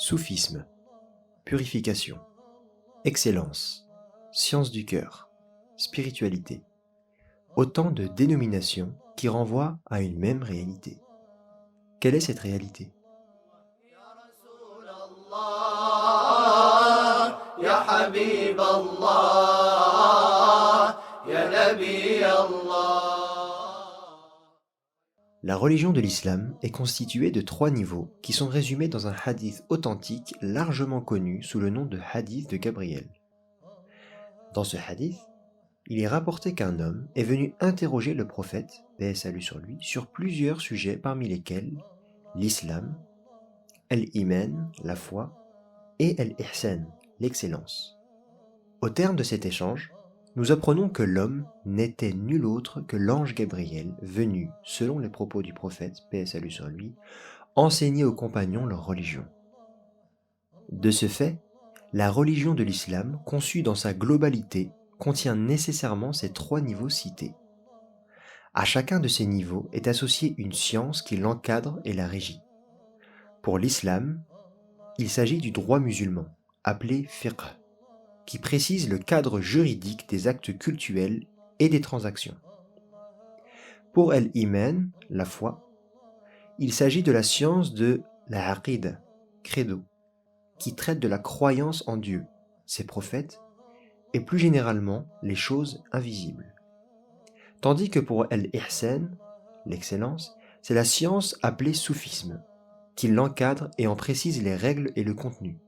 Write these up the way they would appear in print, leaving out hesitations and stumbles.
Soufisme, purification, excellence, science du cœur, spiritualité. Autant de dénominations qui renvoient à une même réalité. Quelle est cette réalité? La religion de l'islam est constituée de 3 niveaux qui sont résumés dans un hadith authentique largement connu sous le nom de hadith de Gabriel. Dans ce hadith, il est rapporté qu'un homme est venu interroger le prophète, paix et salut sur lui, sur plusieurs sujets parmi lesquels l'islam, al-iman, la foi, et al-ihsan, l'excellence. Au terme de cet échange, nous apprenons que l'homme n'était nul autre que l'ange Gabriel venu, selon les propos du prophète, paix et salut sur lui, enseigner aux compagnons leur religion. De ce fait, la religion de l'islam, conçue dans sa globalité, contient nécessairement ces 3 niveaux cités. À chacun de ces niveaux est associée une science qui l'encadre et la régit. Pour l'islam, il s'agit du droit musulman, appelé fiqh, qui précise le cadre juridique des actes cultuels et des transactions. Pour al-iman, la foi, il s'agit de la science de la aqida, credo, qui traite de la croyance en Dieu, ses prophètes, et plus généralement les choses invisibles. Tandis que pour al-ihsan, l'excellence, c'est la science appelée soufisme, qui l'encadre et en précise les règles et le contenu.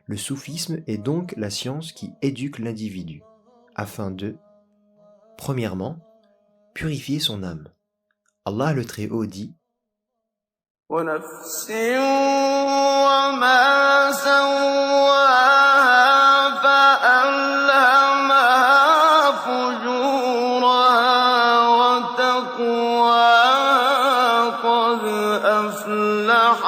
Le soufisme est donc la science qui éduque l'individu, afin de, premièrement, purifier son âme. Allah le Très-Haut dit وَنَفْسٍ وَمَا سَوَّاهَا فَأَلْهَمَهَا فُجُورَهَا وَتَقْوَاهَا قَدْ أَفْلَحَ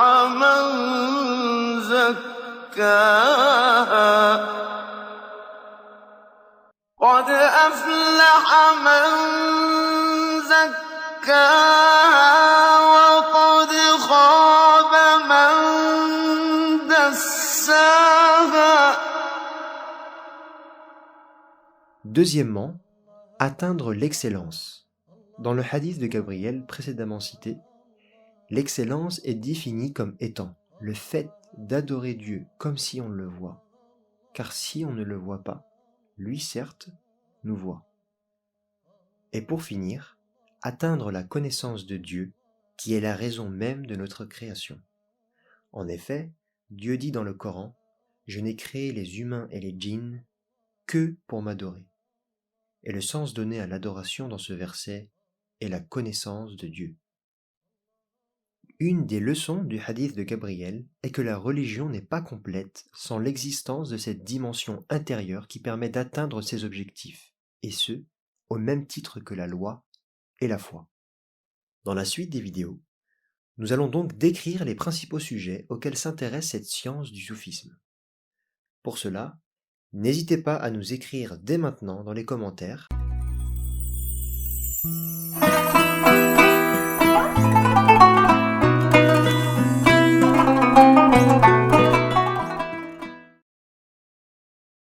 مَن زَكَّاهَا وَقَدْ خَابَ مَن دَسَّاهَا. Deuxièmement, atteindre l'excellence. Dans le hadith de Gabriel précédemment cité, l'excellence est définie comme étant le fait d'adorer Dieu comme si on le voit, car si on ne le voit pas, lui certes nous voit. Et pour finir, atteindre la connaissance de Dieu, qui est la raison même de notre création. En effet, Dieu dit dans le Coran, « Je n'ai créé les humains et les djinns que pour m'adorer. » Et le sens donné à l'adoration dans ce verset est la connaissance de Dieu. Une des leçons du hadith de Gabriel est que la religion n'est pas complète sans l'existence de cette dimension intérieure qui permet d'atteindre ses objectifs, et ce, au même titre que la loi et la foi. Dans la suite des vidéos, nous allons donc décrire les principaux sujets auxquels s'intéresse cette science du soufisme. Pour cela, n'hésitez pas à nous écrire dès maintenant dans les commentaires.